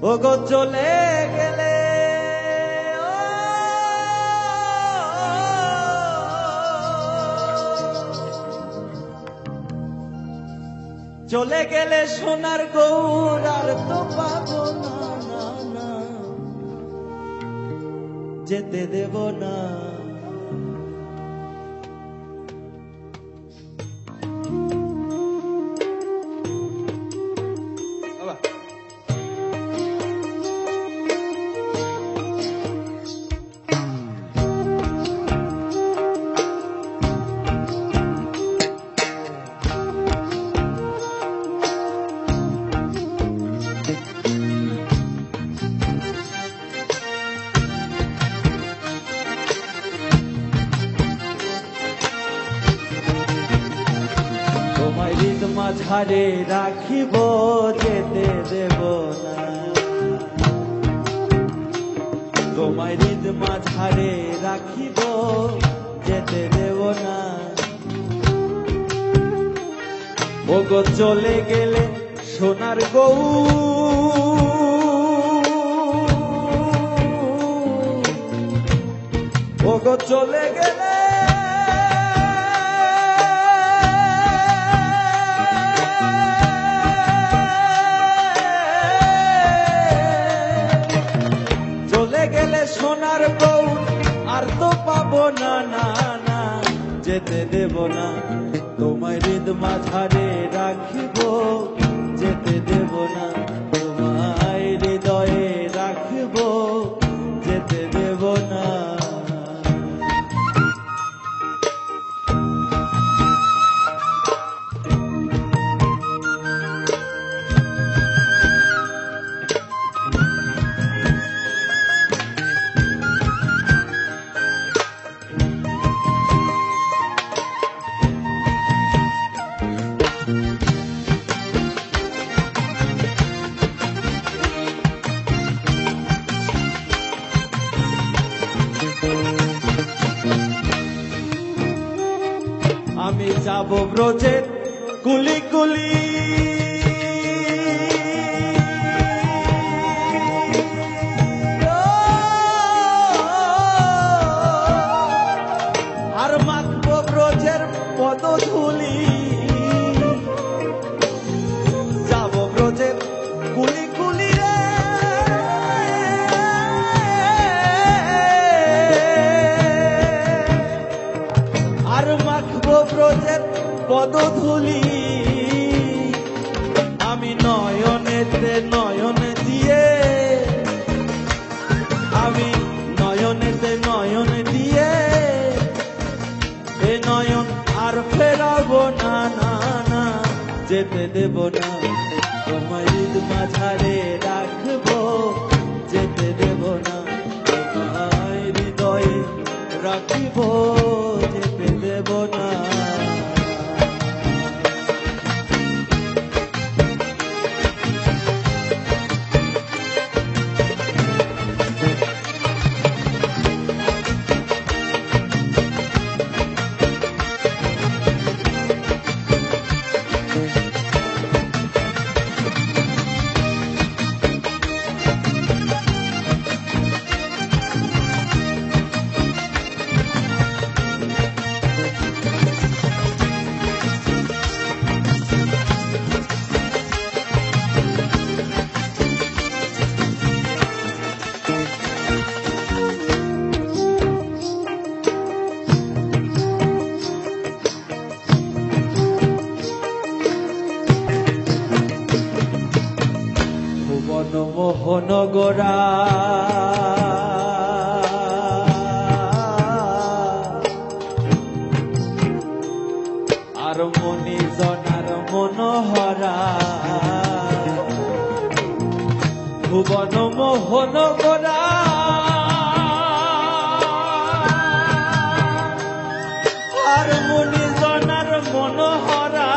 ওগো চলে গেলে চলে গেলে সোনার গৌর আর তো পাবো না, না না যেতে দেব না। মাঝারে রাখিব যেতে দেব না, তোমায় হৃদ মাঝারে রাখিব যেতে দেব না। ওগো চলে গেলে সোনার গৌ ওগো চলে গেলে সোনার বউ আর তো পাবো না, না না যেতে দেব না। তোমায় হৃদ মাঝারে রাখিব যেতে দেব না, তোমায় হৃদয়ে রাখিব যেতে দেব না। আমি যাব ব্রজের কুলি কুলি, আর মাখব ব্রজের পদধূলি। যাব ব্রজের কুলি কুলি রে, আর মাখব ব্রজের পদধূলি। আমি নয়নেতে নয়ন দিয়ে, আমি নয়নেতে নয়ন দিয়ে এ নয়ন আর ফেরাবো না, না না যেতে দেব না। তোমায় হৃদ মাঝারে রাখবো যেতে দেব না, তোমায় হৃদয়ে রাখিব যেতে দেব না। মোহন গোরা আর মনি জনার মনোহরা, ভুবন মোহন গোরা আর মনি জনার মনোহরা।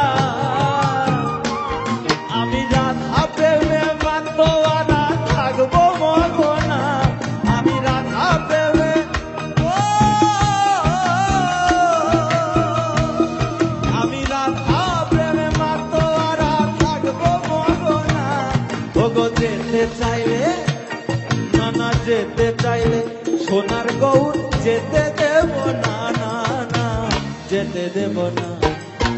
আমি রাধা প্রেমে মাতোয়ারা থাকবো মগনা, আমি রাধা প্রেমে আমি রাধা প্রেমে মাতোয়ারা থাকবো মগনা। ওগো যেতে চাইলে না না যেতে চাইলে সোনার গৌর যেতে দেব না না না যেতে দেব না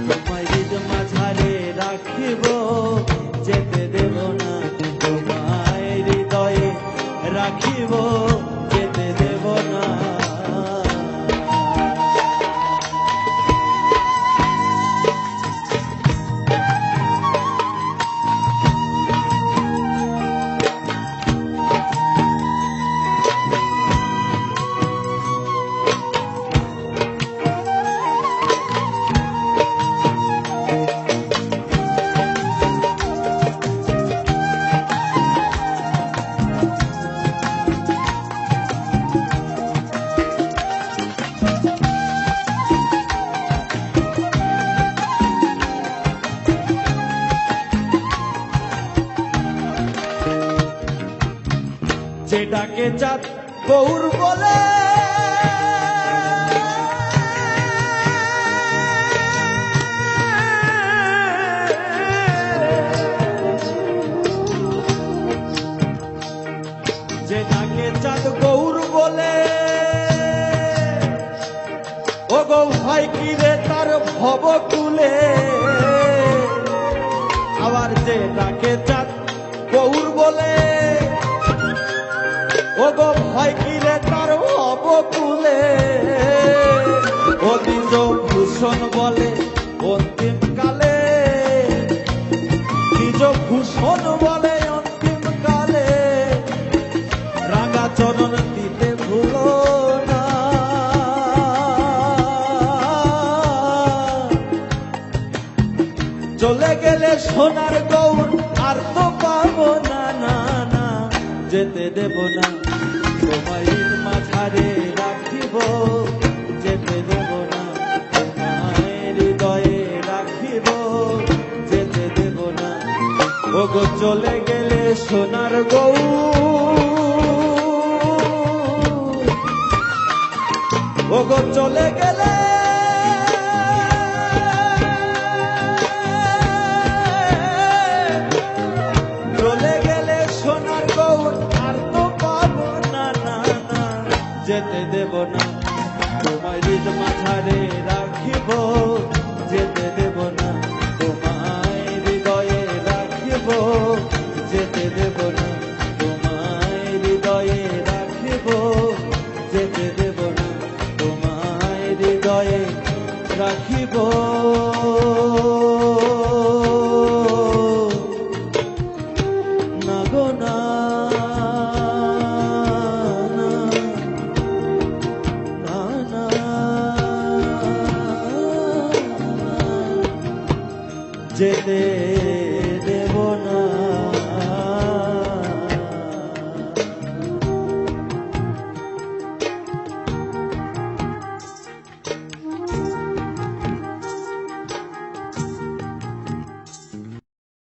তোমায় হৃদ মাঝারে রাখিব যেতে দেব না তোমায় হৃদয়ে রাখিব যেতে দেব না। যেটাকে চাঁদ গৌর বলে যেটাকে চাঁদ গৌর বলে ও গো ভাই কি রে তার ভব কুলে আবার যেটাকে চাঁদ গৌর বলে ও গো ভয় কিরে তার অবকুলে ও নিজ ভূষণ বলে অন্তিম কালে নিজ ভূষণ বলে অন্তিম কালে রাঙা চরণ দিতে ভুলো না চলে গেলে সোনার গৌর আর তো পাবো না না না যেতে দেব না তোমায় মাঝারে রাখিব যেতে দেব না তোমায় হৃদয়ে রাখিব যেতে দেব না ও গো চলে গেলে সোনার গৌর ও গো চলে গেলে যেতে দেব না তোমায় হৃদ মাঝারে রাখিব যেতে দেব না তোমায় হৃদয়ে রাখিব যেতে দেব না তোমায় হৃদয়ে রাখিব যেতে দেব না তোমায় হৃদয়ে রাখিব না গো না যেতে